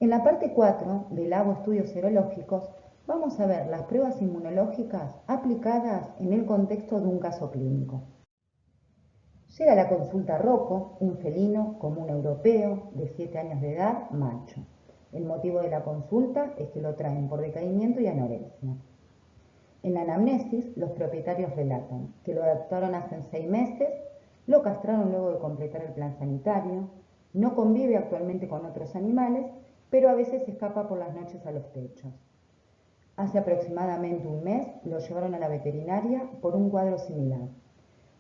En la parte 4 del Lago Estudios Serológicos vamos a ver las pruebas inmunológicas aplicadas en el contexto de un caso clínico. Llega a la consulta Rocco, un felino común europeo de 7 años de edad, macho. El motivo de la consulta es que lo traen por decaimiento y anorexia. En la anamnesis, los propietarios relatan que lo adoptaron hace 6 meses, lo castraron luego de completar el plan sanitario, no convive actualmente con otros animales, pero a veces escapa por las noches a los techos. Hace aproximadamente un mes lo llevaron a la veterinaria por un cuadro similar.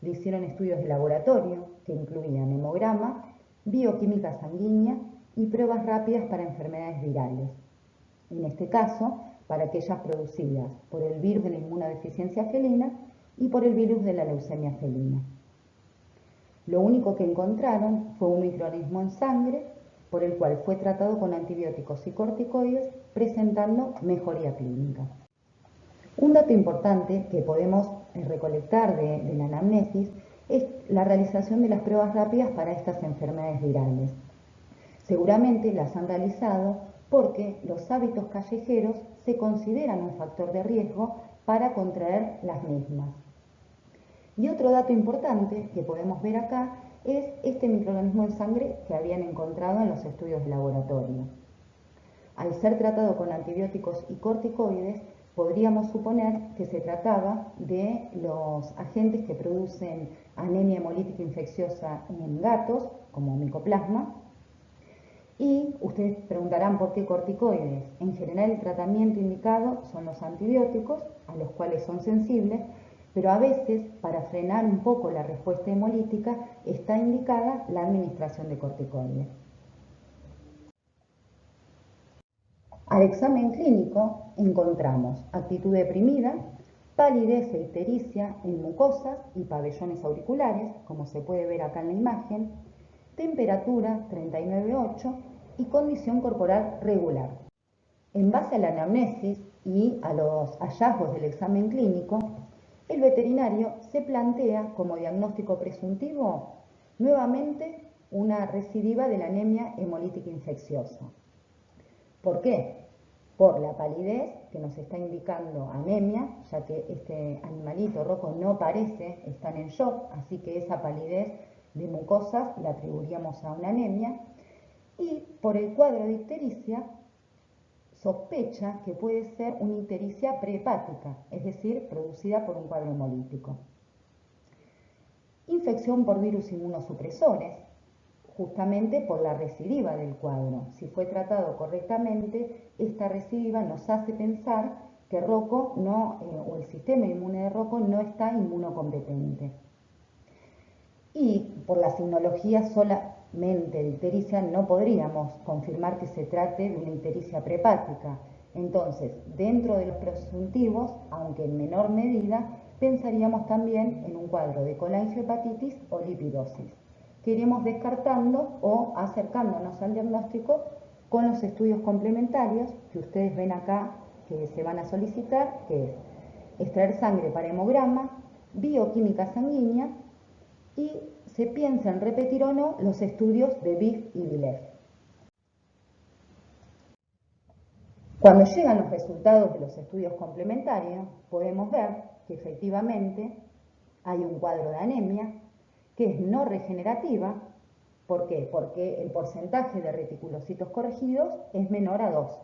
Le hicieron estudios de laboratorio que incluían hemograma, bioquímica sanguínea y pruebas rápidas para enfermedades virales. En este caso, para aquellas producidas por el virus de la inmunodeficiencia felina y por el virus de la leucemia felina. Lo único que encontraron fue un microorganismo en sangre por el cual fue tratado con antibióticos y corticoides, presentando mejoría clínica. Un dato importante que podemos recolectar de la anamnesis es la realización de las pruebas rápidas para estas enfermedades virales. Seguramente las han realizado porque los hábitos callejeros se consideran un factor de riesgo para contraer las mismas. Y otro dato importante que podemos ver acá es este microorganismo en sangre que habían encontrado en los estudios de laboratorio. Al ser tratado con antibióticos y corticoides, podríamos suponer que se trataba de los agentes que producen anemia hemolítica infecciosa en gatos, como micoplasma. Y ustedes preguntarán por qué corticoides. En general el tratamiento indicado son los antibióticos, a los cuales son sensibles, pero a veces, para frenar un poco la respuesta hemolítica, está indicada la administración de corticoides. Al examen clínico encontramos actitud deprimida, palidez e ictericia en mucosas y pabellones auriculares, como se puede ver acá en la imagen, temperatura 39,8 y condición corporal regular. En base a la anamnesis y a los hallazgos del examen clínico, el veterinario se plantea como diagnóstico presuntivo nuevamente una recidiva de la anemia hemolítica infecciosa. ¿Por qué? Por la palidez que nos está indicando anemia, ya que este animalito Rocco no parece estar en shock, así que esa palidez de mucosas la atribuiríamos a una anemia, y por el cuadro de ictericia sospecha que puede ser una ictericia prehepática, es decir, producida por un cuadro hemolítico. Infección por virus inmunosupresores, justamente por la recidiva del cuadro. Si fue tratado correctamente, esta recidiva nos hace pensar que Rocco o el sistema inmune de Rocco no está inmunocompetente. Y por la signología solamente de ictericia no podríamos confirmar que se trate de una ictericia prehepática. Entonces, dentro de los presuntivos, aunque en menor medida, pensaríamos también en un cuadro de colangiopatitis o lipidosis, que iremos descartando o acercándonos al diagnóstico con los estudios complementarios que ustedes ven acá que se van a solicitar, que es extraer sangre para hemograma, bioquímica sanguínea, y se piensa en repetir o no los estudios de BIF y BILEF. Cuando llegan los resultados de los estudios complementarios, podemos ver que efectivamente hay un cuadro de anemia que es no regenerativa. ¿Por qué? Porque el porcentaje de reticulocitos corregidos es menor a 2.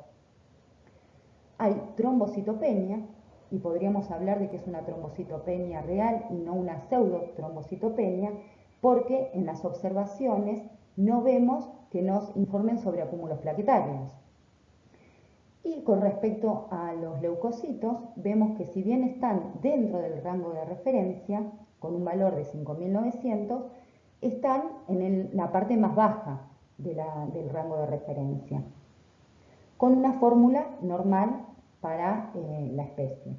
Hay trombocitopenia, y podríamos hablar de que es una trombocitopenia real y no una pseudotrombocitopenia, porque en las observaciones no vemos que nos informen sobre acúmulos plaquetarios. Y con respecto a los leucocitos, vemos que si bien están dentro del rango de referencia, con un valor de 5.900, están en la parte más baja del rango de referencia, con una fórmula normal para la especie.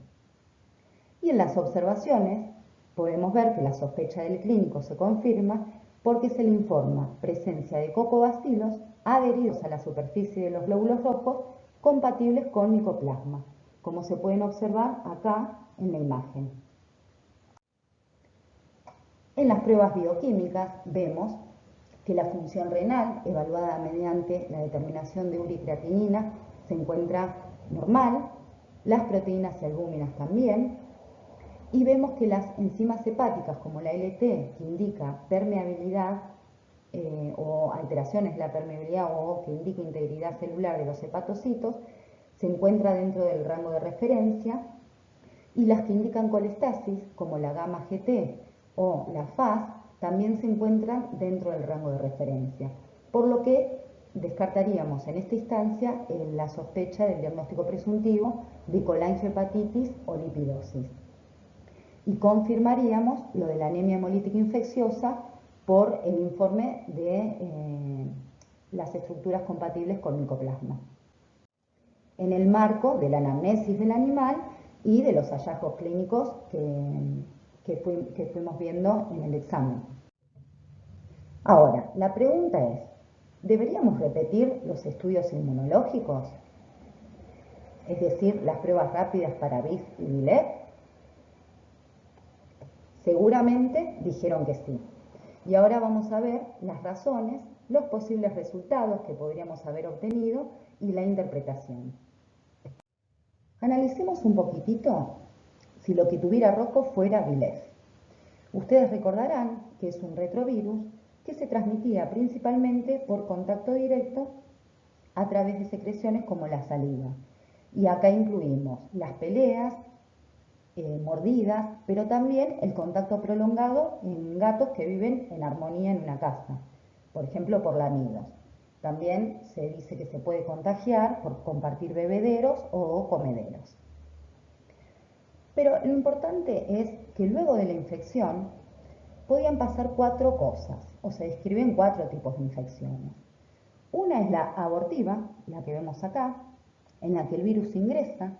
Y en las observaciones podemos ver que la sospecha del clínico se confirma porque se le informa presencia de cocobacilos adheridos a la superficie de los glóbulos rojos compatibles con micoplasma, como se pueden observar acá en la imagen. En las pruebas bioquímicas vemos que la función renal, evaluada mediante la determinación de uricreatinina, se encuentra normal, las proteínas y albúminas también, y vemos que las enzimas hepáticas como la LT, que indica permeabilidad o alteraciones de la permeabilidad o que indica integridad celular de los hepatocitos, se encuentra dentro del rango de referencia, y las que indican colestasis, como la gamma GT o la FAS, también se encuentran dentro del rango de referencia, por lo que descartaríamos en esta instancia la sospecha del diagnóstico presuntivo de colangiohepatitis o lipidosis. Y confirmaríamos lo de la anemia hemolítica infecciosa por el informe de las estructuras compatibles con micoplasma, en el marco de la anamnesis del animal y de los hallazgos clínicos que fuimos viendo en el examen. Ahora, la pregunta es, ¿deberíamos repetir los estudios inmunológicos? Es decir, las pruebas rápidas para BIF y BILEP. Seguramente dijeron que sí. Y ahora vamos a ver las razones, los posibles resultados que podríamos haber obtenido y la interpretación. Analicemos un poquitito si lo que tuviera Rocco fuera BILEF. Ustedes recordarán que es un retrovirus que se transmitía principalmente por contacto directo a través de secreciones como la saliva. Y acá incluimos las peleas, mordidas, pero también el contacto prolongado en gatos que viven en armonía en una casa, por ejemplo por lamidos. También se dice que se puede contagiar por compartir bebederos o comederos. Pero lo importante es que luego de la infección podían pasar 4 cosas, o se describen 4 tipos de infecciones. Una es la abortiva, la que vemos acá, en la que el virus ingresa,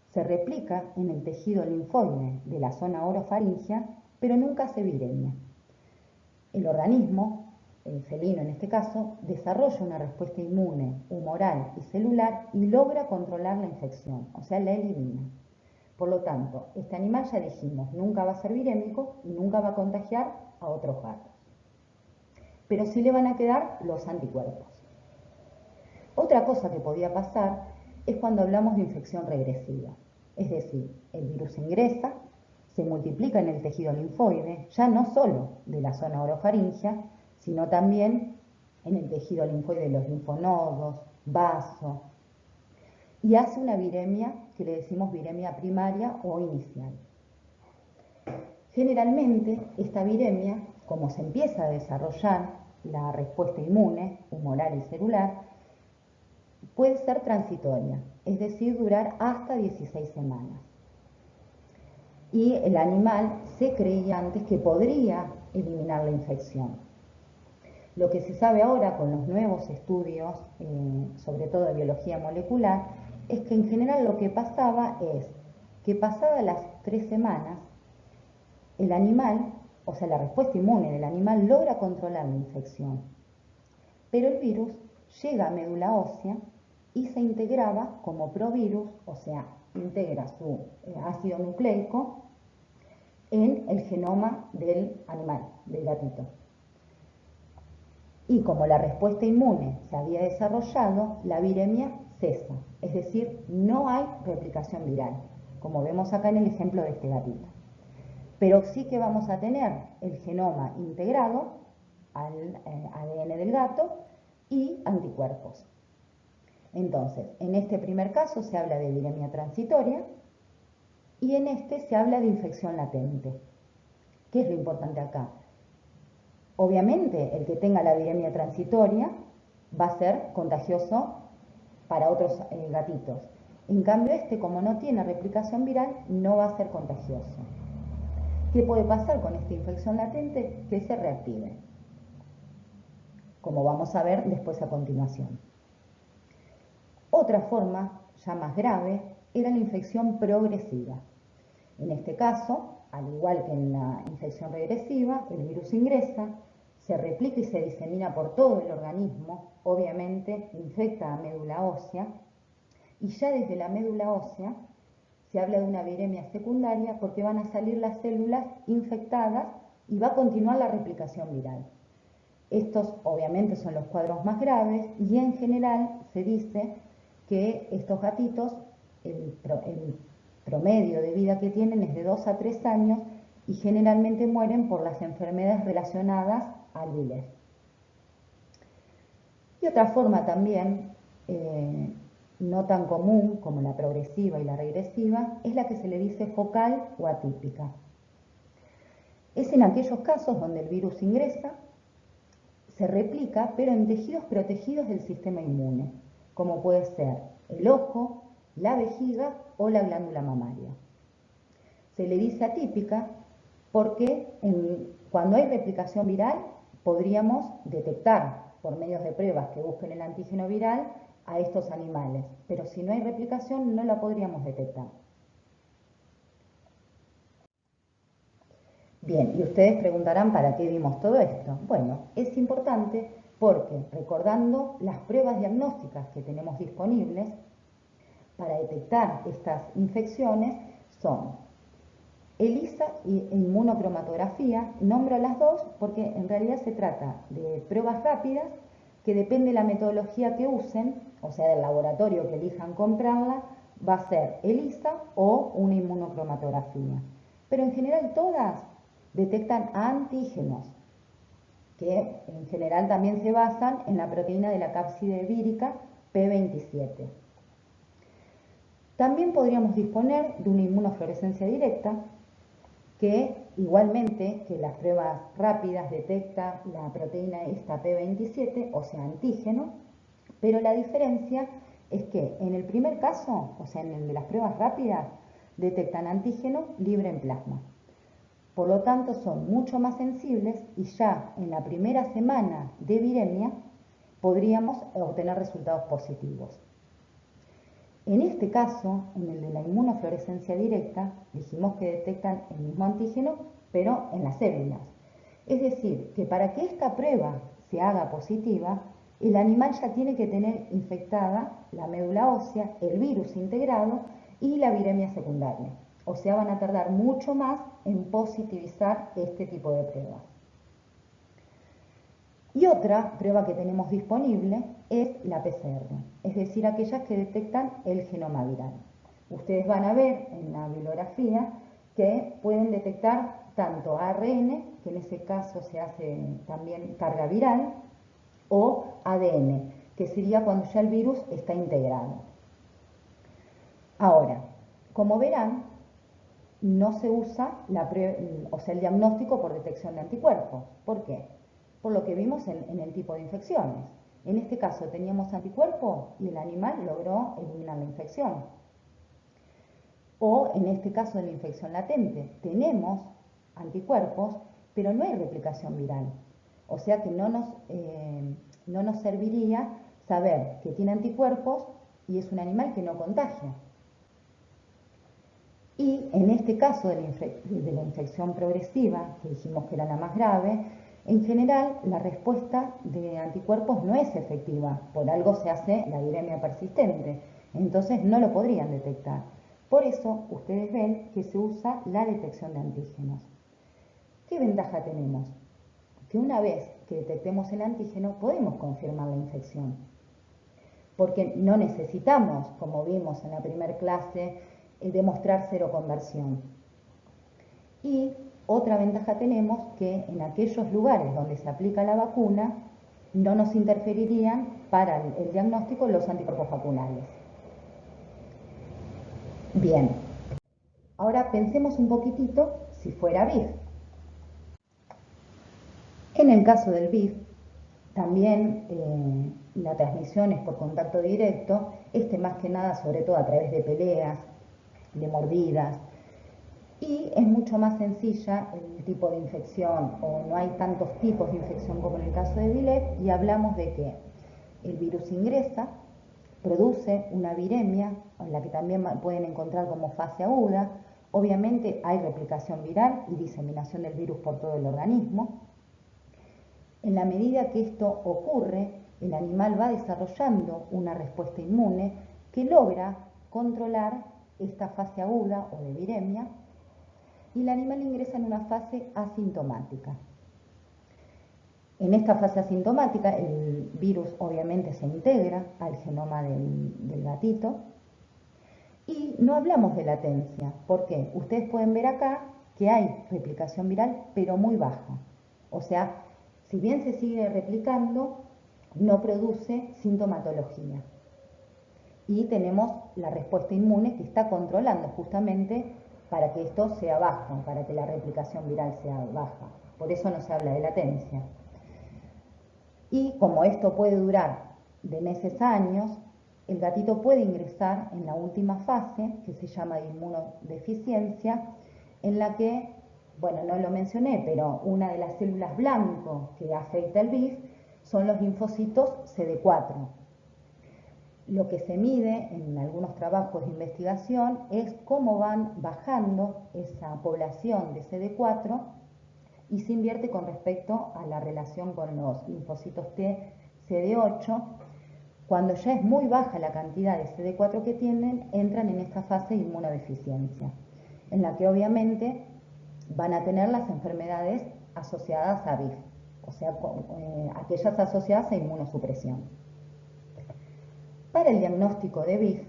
se replica en el tejido linfoide de la zona orofaringea, pero nunca hace viremia. El organismo, el felino en este caso, desarrolla una respuesta inmune, humoral y celular y logra controlar la infección, o sea, la elimina. Por lo tanto, este animal ya dijimos, nunca va a ser virémico y nunca va a contagiar a otros gatos. Pero sí le van a quedar los anticuerpos. Otra cosa que podía pasar es cuando hablamos de infección regresiva. Es decir, el virus ingresa, se multiplica en el tejido linfoide, ya no solo de la zona orofaringea, sino también en el tejido linfoide de los linfonodos, vaso, y hace una viremia que le decimos viremia primaria o inicial. Generalmente, esta viremia, como se empieza a desarrollar la respuesta inmune, humoral y celular, puede ser transitoria, es decir, durar hasta 16 semanas. Y el animal se creía antes que podría eliminar la infección. Lo que se sabe ahora con los nuevos estudios, sobre todo de biología molecular, es que en general lo que pasaba es que pasadas las 3 semanas, el animal, o sea, la respuesta inmune del animal logra controlar la infección, pero el virus llega a médula ósea y se integraba como provirus, o sea, integra su ácido nucleico en el genoma del animal, del gatito. Y como la respuesta inmune se había desarrollado, la viremia cesa, es decir, no hay replicación viral, como vemos acá en el ejemplo de este gatito. Pero sí que vamos a tener el genoma integrado al ADN del gato y anticuerpos. Entonces, en este primer caso se habla de viremia transitoria y en este se habla de infección latente. ¿Qué es lo importante acá? Obviamente, el que tenga la viremia transitoria va a ser contagioso para otros gatitos. En cambio, este, como no tiene replicación viral, no va a ser contagioso. ¿Qué puede pasar con esta infección latente? Que se reactive, como vamos a ver después a continuación. Otra forma, ya más grave, era la infección progresiva. En este caso, al igual que en la infección regresiva, el virus ingresa, se replica y se disemina por todo el organismo, obviamente infecta a médula ósea, y ya desde la médula ósea se habla de una viremia secundaria porque van a salir las células infectadas y va a continuar la replicación viral. Estos obviamente son los cuadros más graves y en general se dice que estos gatitos, el promedio de vida que tienen es de 2 a 3 años y generalmente mueren por las enfermedades relacionadas al vilés. Y otra forma también, no tan común como la progresiva y la regresiva, es la que se le dice focal o atípica. Es en aquellos casos donde el virus ingresa, se replica, pero en tejidos protegidos del sistema inmune, como puede ser el ojo, la vejiga o la glándula mamaria. Se le dice atípica porque cuando hay replicación viral podríamos detectar por medios de pruebas que busquen el antígeno viral a estos animales, pero si no hay replicación no la podríamos detectar. Bien, y ustedes preguntarán para qué vimos todo esto. Bueno, es importante porque recordando las pruebas diagnósticas que tenemos disponibles para detectar estas infecciones son ELISA e inmunocromatografía. Nombro las dos porque en realidad se trata de pruebas rápidas que depende de la metodología que usen, o sea, del laboratorio que elijan comprarla, va a ser ELISA o una inmunocromatografía. Pero en general todas detectan antígenos, que en general también se basan en la proteína de la cápside vírica P27. También podríamos disponer de una inmunofluorescencia directa, que igualmente que las pruebas rápidas detecta la proteína esta P27, o sea, antígeno, pero la diferencia es que en el primer caso, o sea, en el de las pruebas rápidas, detectan antígeno libre en plasma. Por lo tanto, son mucho más sensibles y ya en la primera semana de viremia podríamos obtener resultados positivos. En este caso, en el de la inmunofluorescencia directa, dijimos que detectan el mismo antígeno, pero en las células. Es decir, que para que esta prueba se haga positiva, el animal ya tiene que tener infectada la médula ósea, el virus integrado y la viremia secundaria. O sea, van a tardar mucho más en positivizar este tipo de pruebas. Y otra prueba que tenemos disponible es la PCR, es decir, aquellas que detectan el genoma viral. Ustedes van a ver en la bibliografía que pueden detectar tanto ARN, que en ese caso se hace también carga viral, o ADN, que sería cuando ya el virus está integrado. Ahora, como verán, no se usa el diagnóstico por detección de anticuerpos. ¿Por qué? Por lo que vimos en el tipo de infecciones. En este caso teníamos anticuerpos y el animal logró eliminar la infección. O en este caso de la infección latente, tenemos anticuerpos, pero no hay replicación viral. O sea que no nos serviría saber que tiene anticuerpos y es un animal que no contagia. Y en este caso de la infección progresiva, que dijimos que era la más grave, en general la respuesta de anticuerpos no es efectiva, por algo se hace la viremia persistente, entonces no lo podrían detectar. Por eso ustedes ven que se usa la detección de antígenos. ¿Qué ventaja tenemos? Que una vez que detectemos el antígeno podemos confirmar la infección, porque no necesitamos, como vimos en la primera clase, demostrar seroconversión. Y otra ventaja tenemos que en aquellos lugares donde se aplica la vacuna no nos interferirían para el diagnóstico los anticuerpos vacunales. Bien, ahora pensemos un poquitito si fuera BIF. En el caso del BIF, también la transmisión es por contacto directo, más que nada sobre todo a través de peleas, de mordidas, y es mucho más sencilla el tipo de infección, o no hay tantos tipos de infección como en el caso de Villet, y hablamos de que el virus ingresa, produce una viremia, en la que también pueden encontrar como fase aguda. Obviamente hay replicación viral y diseminación del virus por todo el organismo. En la medida que esto ocurre, el animal va desarrollando una respuesta inmune que logra controlar esta fase aguda o de viremia, y el animal ingresa en una fase asintomática. En esta fase asintomática, el virus obviamente se integra al genoma del gatito y no hablamos de latencia. ¿Por qué? Ustedes pueden ver acá que hay replicación viral, pero muy baja. O sea, si bien se sigue replicando, no produce sintomatología. Y tenemos la respuesta inmune que está controlando justamente para que esto sea bajo, para que la replicación viral sea baja. Por eso no se habla de latencia. Y como esto puede durar de meses a años, el gatito puede ingresar en la última fase, que se llama de inmunodeficiencia, en la que, bueno, no lo mencioné, pero una de las células blanco que afecta al BIF son los linfocitos CD4. Lo que se mide en algunos trabajos de investigación es cómo van bajando esa población de CD4 y se invierte con respecto a la relación con los linfocitos T CD8. Cuando ya es muy baja la cantidad de CD4 que tienen, entran en esta fase de inmunodeficiencia, en la que obviamente van a tener las enfermedades asociadas a BIF, o sea, aquellas asociadas a inmunosupresión. Para el diagnóstico de BIF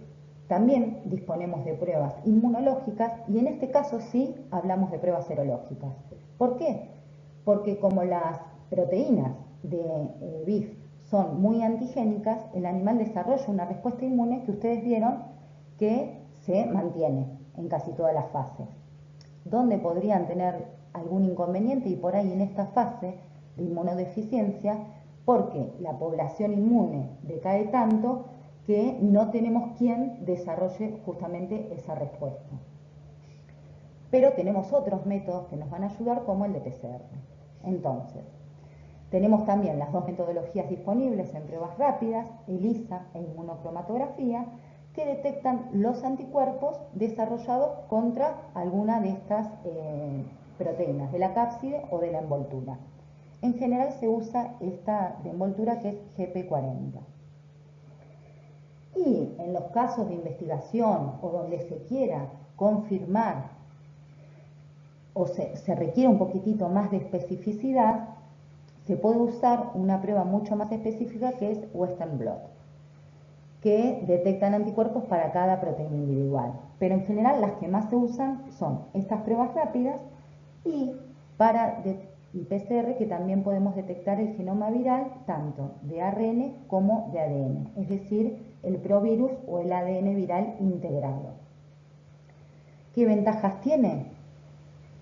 también disponemos de pruebas inmunológicas y en este caso sí hablamos de pruebas serológicas. ¿Por qué? Porque como las proteínas de BIF son muy antigénicas, el animal desarrolla una respuesta inmune que ustedes vieron que se mantiene en casi todas las fases. ¿Dónde podrían tener algún inconveniente? Y por ahí en esta fase de inmunodeficiencia, porque la población inmune decae tanto que no tenemos quien desarrolle justamente esa respuesta. Pero tenemos otros métodos que nos van a ayudar, como el de PCR. Entonces, tenemos también las dos metodologías disponibles en pruebas rápidas, ELISA e inmunocromatografía, que detectan los anticuerpos desarrollados contra alguna de estas proteínas, de la cápside o de la envoltura. En general se usa esta de envoltura que es GP40. Y en los casos de investigación o donde se quiera confirmar o se requiere un poquitito más de especificidad, se puede usar una prueba mucho más específica que es Western blot, que detectan anticuerpos para cada proteína individual. Pero en general las que más se usan son estas pruebas rápidas y para el PCR, que también podemos detectar el genoma viral tanto de ARN como de ADN, es decir, el provirus o el ADN viral integrado. ¿Qué ventajas tiene?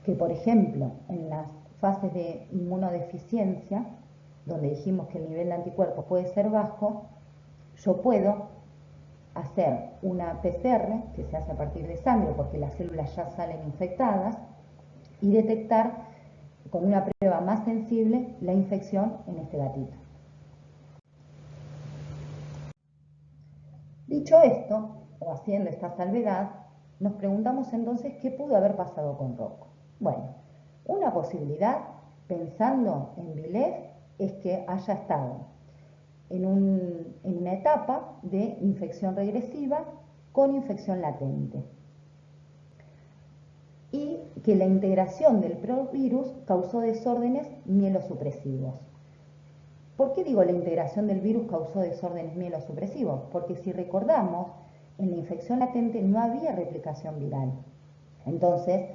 Que, por ejemplo, en las fases de inmunodeficiencia, donde dijimos que el nivel de anticuerpos puede ser bajo, yo puedo hacer una PCR, que se hace a partir de sangre porque las células ya salen infectadas, y detectar con una prueba más sensible la infección en este gatito. Dicho esto, o haciendo esta salvedad, nos preguntamos entonces qué pudo haber pasado con Rocco. Bueno, una posibilidad, pensando en Vilef, es que haya estado en una etapa de infección regresiva con infección latente y que la integración del provirus causó desórdenes mielosupresivos. ¿Por qué digo la integración del virus causó desórdenes mielosupresivos? Porque si recordamos, en la infección latente no había replicación viral. Entonces,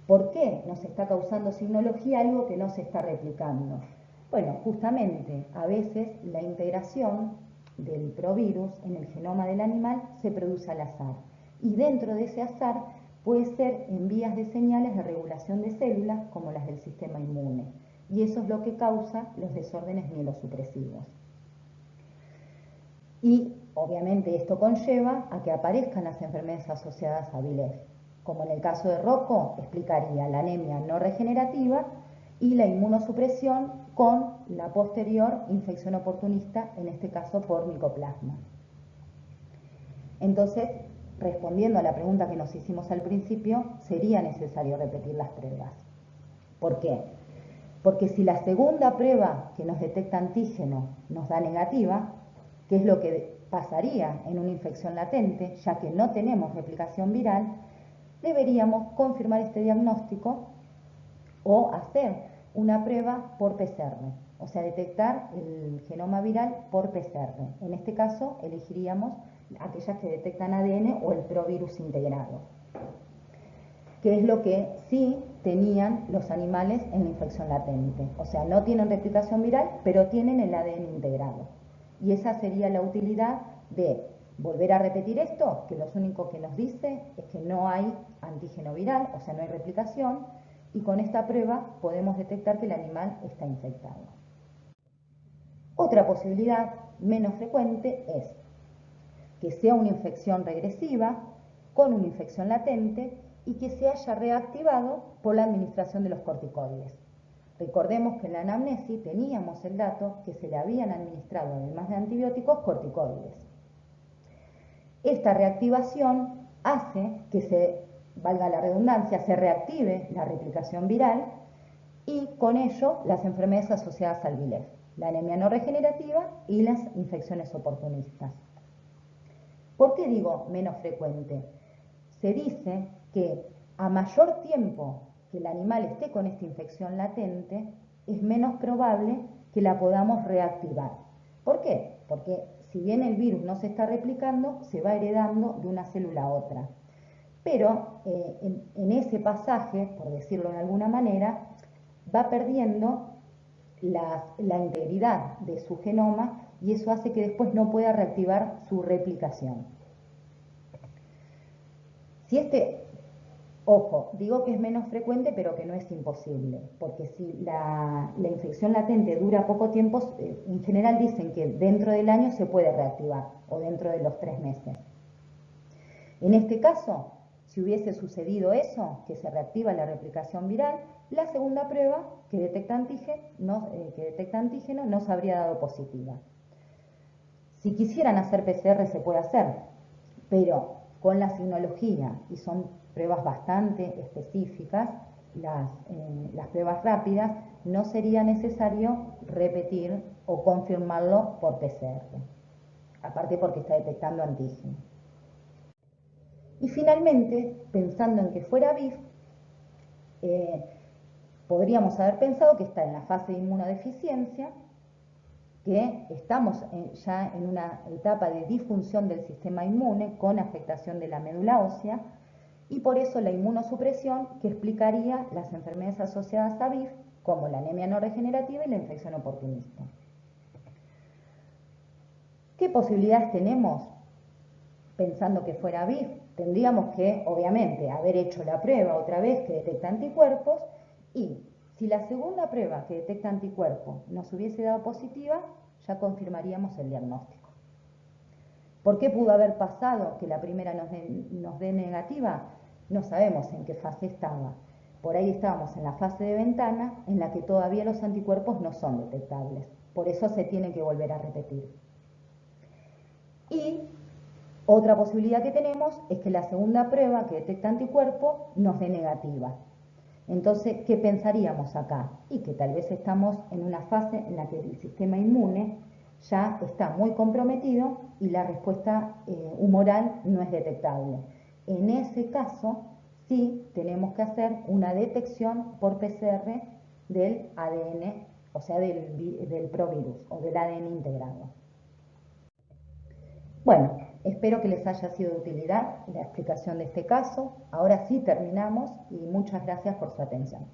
¿por qué nos está causando signología algo que no se está replicando? Bueno, justamente a veces la integración del provirus en el genoma del animal se produce al azar. Y dentro de ese azar puede ser en vías de señales de regulación de células como las del sistema inmune. Y eso es lo que causa los desórdenes mielosupresivos. Y obviamente esto conlleva a que aparezcan las enfermedades asociadas a Vilef. Como en el caso de Rocco, explicaría la anemia no regenerativa y la inmunosupresión con la posterior infección oportunista, en este caso por micoplasma. Entonces, respondiendo a la pregunta que nos hicimos al principio, sería necesario repetir las pruebas. ¿Por qué? Porque si la segunda prueba que nos detecta antígeno nos da negativa, ¿qué es lo que pasaría en una infección latente, ya que no tenemos replicación viral? Deberíamos confirmar este diagnóstico o hacer una prueba por PCR. o sea, detectar el genoma viral por PCR. En este caso, elegiríamos aquellas que detectan ADN o el provirus integrado, que es lo que sí tenían los animales en la infección latente. O sea, no tienen replicación viral, pero tienen el ADN integrado. Y esa sería la utilidad de volver a repetir esto, que lo único que nos dice es que no hay antígeno viral, o sea, no hay replicación, y con esta prueba podemos detectar que el animal está infectado. Otra posibilidad menos frecuente es que sea una infección regresiva con una infección latente y que se haya reactivado por la administración de los corticoides. Recordemos que en la anamnesis teníamos el dato que se le habían administrado, además de antibióticos, corticoides. Esta reactivación hace que valga la redundancia, se reactive la replicación viral y con ello las enfermedades asociadas al VILEF, la anemia no regenerativa y las infecciones oportunistas. ¿Por qué digo menos frecuente? Se dice que a mayor tiempo que el animal esté con esta infección latente, es menos probable que la podamos reactivar. ¿Por qué? Porque si bien el virus no se está replicando, se va heredando de una célula a otra. Pero en ese pasaje, por decirlo de alguna manera, va perdiendo la integridad de su genoma y eso hace que después no pueda reactivar su replicación. Ojo, digo que es menos frecuente, pero que no es imposible, porque si la infección latente dura poco tiempo, en general dicen que dentro del año se puede reactivar, o dentro de los 3 meses. En este caso, si hubiese sucedido eso, que se reactiva la replicación viral, la segunda prueba que detecta antígeno no se habría dado positiva. Si quisieran hacer PCR se puede hacer, pero con la signología, y son pruebas bastante específicas, las pruebas rápidas, no sería necesario repetir o confirmarlo por PCR, aparte porque está detectando antígeno. Y finalmente, pensando en que fuera VIF, podríamos haber pensado que está en la fase de inmunodeficiencia, que estamos ya en una etapa de disfunción del sistema inmune con afectación de la médula ósea y por eso la inmunosupresión que explicaría las enfermedades asociadas a VIF como la anemia no regenerativa y la infección oportunista. ¿Qué posibilidades tenemos pensando que fuera VIF? Tendríamos que, obviamente, haber hecho la prueba otra vez que detecta anticuerpos y si la segunda prueba que detecta anticuerpos nos hubiese dado positiva, ya confirmaríamos el diagnóstico. ¿Por qué pudo haber pasado que la primera nos dé negativa? No sabemos en qué fase estaba. Por ahí estábamos en la fase de ventana en la que todavía los anticuerpos no son detectables. Por eso se tiene que volver a repetir. Y otra posibilidad que tenemos es que la segunda prueba que detecta anticuerpos nos dé negativa. Entonces, ¿qué pensaríamos acá? Y que tal vez estamos en una fase en la que el sistema inmune ya está muy comprometido y la respuesta humoral no es detectable. En ese caso, sí tenemos que hacer una detección por PCR del ADN, o sea, del provirus o del ADN integrado. Bueno, espero que les haya sido de utilidad la explicación de este caso. Ahora sí terminamos y muchas gracias por su atención.